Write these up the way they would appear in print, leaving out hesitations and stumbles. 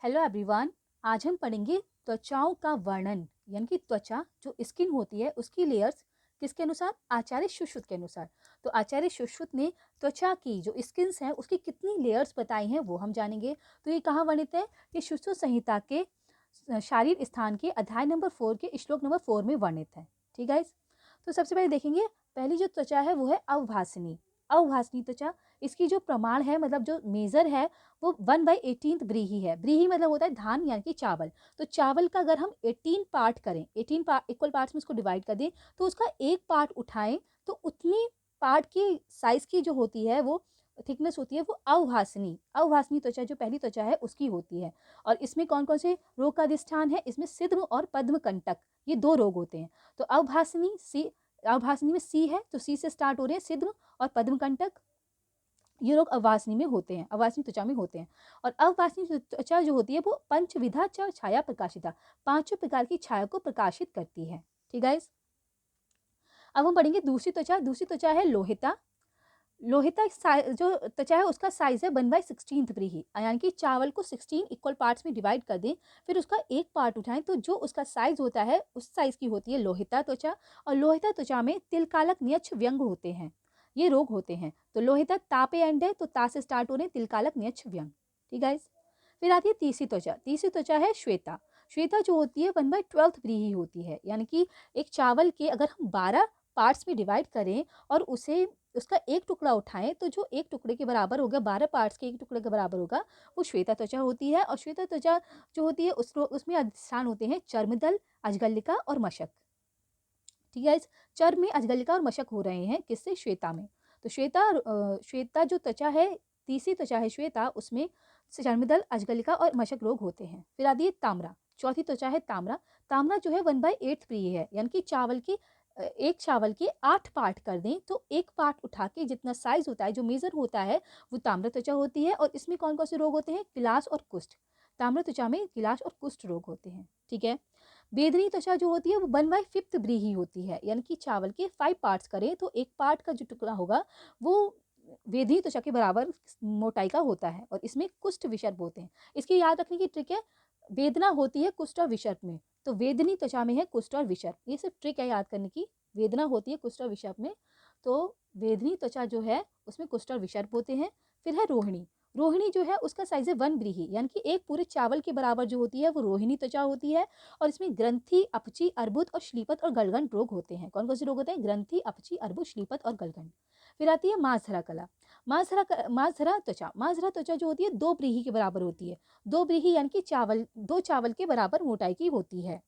Hello everyone. आज हम पढ़ेंगे त्वचाओं का वर्णन, यानी कि त्वचा जो स्किन होती है उसकी लेयर्स किसके अनुसार? आचार्य सुश्रुत के अनुसार। तो आचार्य सुश्रुत ने त्वचा की जो स्किन्स हैं उसकी कितनी लेयर्स बताई हैं वो हम जानेंगे। तो ये कहाँ वर्णित है? ये सुश्रुत संहिता के शारीर स्थान के अध्याय नंबर 4 के श्लोक नंबर 4 में वर्णित है। ठीक है। तो सबसे पहले देखेंगे, पहली जो त्वचा है वो है अवभासनी। अवभासनी त्वचा, इसकी जो प्रमाण है मतलब जो मेजर है वो 1/18 व्रीहि है। व्रीहि मतलब होता है धान यानी कि चावल। तो चावल का अगर हम 18 पार्ट करें, 18 इक्वल पार्ट्स में उसको डिवाइड कर दें तो उसका एक पार्ट उठाएं तो उतनी पार्ट की साइज की जो होती है वो थिकनेस होती है वो अवभासनी। अवभासनी त्वचा जो पहली त्वचा है उसकी होती है। और इसमें कौन कौन से रोग का अधिष्ठान है? इसमें सिद्म और पद्म कंटक, ये दो रोग होते हैं। तो अवभासनी सी, अवभासनी में सी है तो सी से स्टार्ट हो रहे हैं सिद्म और पद्म कंटक, ये रोग अवभासनी में होते हैं, अवभासनी त्वचा में होते हैं। और अवभासनी त्वचा जो होती है वो पंचविधा छाया प्रकाशिता, पांचों प्रकार की छाया को प्रकाशित करती है। ठीक है। अब हम पढ़ेंगे दूसरी त्वचा। दूसरी त्वचा है लोहिता। लोहिता जो त्वचा है उसका साइज है 1/16 व्रीहि, यानी कि चावल को 16 इक्वल पार्ट्स में डिवाइड कर दें, फिर उसका एक पार्ट उठाएं तो जो उसका साइज होता है उस साइज की होती है लोहिता त्वचा। और लोहिता त्वचा में तिलकालक न्यक्ष व्यंग होते हैं, ये रोग होते हैं। तो लोहिता तापे एंड है तो ता से स्टार्ट हो रहे हैं तिलकालक न्यक्ष व्यंग। ठीक है। फिर आती है तीसरी त्वचा। तीसरी त्वचा है श्वेता। श्वेता जो होती है 1/12 व्रीहि होती है, यानी कि एक चावल के अगर हम 12 पार्ट्स में डिवाइड करें और उसे उसका एक टुकड़ा उठाएं तो जो एक टुकड़े के बराबर होगा, 12 पार्ट्स के एक टुकड़े के बराबर होगा, वो श्वेता त्वचा होती है। और श्वेता त्वचा जो होती है उसमें अधिष्ठान होते हैं चर्मदल, अजगल्लिका और मशक। ठीक है। चर्म में अजगल्लिका और मशक हो रहे हैं किससे? श्वेता में। तो श्वेता जो त्वचा है, तीसरी त्वचा है श्वेता, उसमें चर्मदल, अजगल्लिका और मशक रोग होते हैं। फिर आती है ताम्रा। चौथी त्वचा है ताम्रा। ताम्रा जो है 1/8 प्रिय है, यानी कि एक चावल के 8 पार्ट कर दें तो एक पार्ट उठा के जितना साइज होता है, जो मेजर होता है, वो ताम्र त्वचा होती है। और इसमें कौन कौन से रोग होते हैं? गिलास और कुष्ठ। ताम्र त्वचा में गिलास और कुष्ठ रोग होते हैं। ठीक है। वेदनी त्वचा जो होती है वो 1/5 व्रीहि होती है, यानी कि चावल के 5 पार्ट्स करें तो एक पार्ट का जो टुकड़ा होगा वो वेदनी त्वचा के बराबर मोटाई का होता है। और इसमें कुष्ठ विसर्प होते हैं। इसकी याद रखने की ट्रिक है, वेदना होती है कुष्ठ और विसर्प में, तो वेदनी त्वचा में है कुष्ठ और विसर्प। ये सिर्फ ट्रिक है याद करने की। वेदना होती है कुष्ठ और विसर्प में, तो वेदनी त्वचा जो है उसमें कुष्ठ और विसर्प होते हैं। फिर है रोहिणी। रोहिणी जो है उसका साइज है 1 व्रीहि, यानी कि एक पूरे चावल के बराबर जो होती है वो रोहिणी त्वचा होती है। और इसमें ग्रंथि, अपची, अर्बुद और श्लीपत और गलगंड रोग होते हैं। कौन कौन से रोग होते हैं? ग्रंथि, अपची, अर्बुद, श्लीपत और गलगंड। फिर आती है मांसधरा कला। मांसधरा त्वचा। मांसधरा त्वचा जो होती है 2 व्रीहि के बराबर होती है। 2 व्रीहि यानी कि दो चावल के बराबर मोटाई की होती है।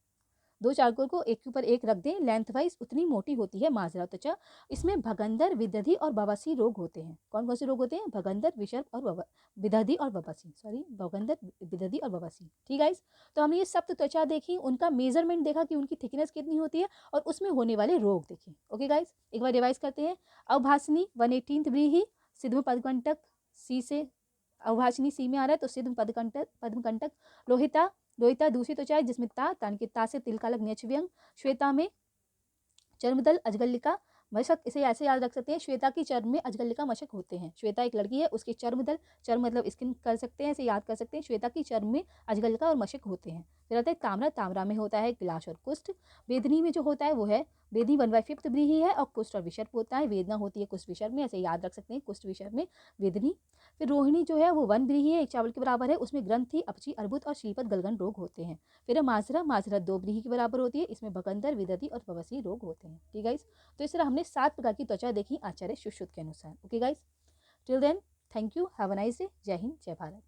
दो चावल को एक के ऊपर एक रख दें, लेंथ वाइज उतनी मोटी होती है मांसधरा त्वचा। इसमें भगंदर, विदधि और बवासीर रोग होते हैं। कौन कौन से रोग होते हैं? भगंदर, विसर्प और विदधि और बवासीर, सॉरी, भगंदर, विदधि और बवासीर। ठीक है। तो हमने ये सप्त त्वचा देखी, उनका मेजरमेंट देखा कि उनकी थिकनेस कितनी होती है और उसमें होने वाले रोग देखे। ओके गाइस, एक बार रिवाइज करते हैं। अवभासनी 1/18 व्रीहि, सिद्ध पदकंटक सी से, अवभाषणी सी में आ रहा है तो सिद्ध पद्मकंटक। लोहिता, लोहिता दूसरी त्वचा है जिसमें तान के ता से तिलकालक न्यक्ष व्यंग। श्वेता में चर्मदल, अजगल्लिका, मशक। इसे ऐसे याद रख सकते हैं, श्वेता की चर्म में अजगल्लिका, मशक होते हैं। श्वेता एक लड़की है, उसके चर्मदल, चर्म मतलब स्किन कर सकते हैं, इसे याद कर सकते हैं। श्वेता की चर्म में अजगल्लिका और मशक होते हैं। फिर आता है ताम्रा। ताम्रा में होता है गिलास और कुष्ठ। वेदनी में जो होता है वो है, वेदनी 1/5 व्रीहि है और कुष्ठ और विसर्प होता है। वेदना होती है कुष्ठ विसर्प में, ऐसे याद रख सकते हैं, कुष्ठ विसर्प में वेदनी। फिर रोहिणी जो है वो 1 व्रीहि है, एक चावल के बराबर है, उसमें ग्रंथि, अपची, अर्बुद और श्लीपत गलगंड रोग होते हैं। फिर है मांसधरा। मांसधरा 2 व्रीहि के बराबर होती है, इसमें भगंदर, विदधि और बवासीर रोग होते हैं। ठीक है। तो इस तरह हमने 7 प्रकार की त्वचा देखी आचार्य सुश्रुत के अनुसार। Okay guys, till then, thank you, have a nice day. जय हिंद, जय भारत।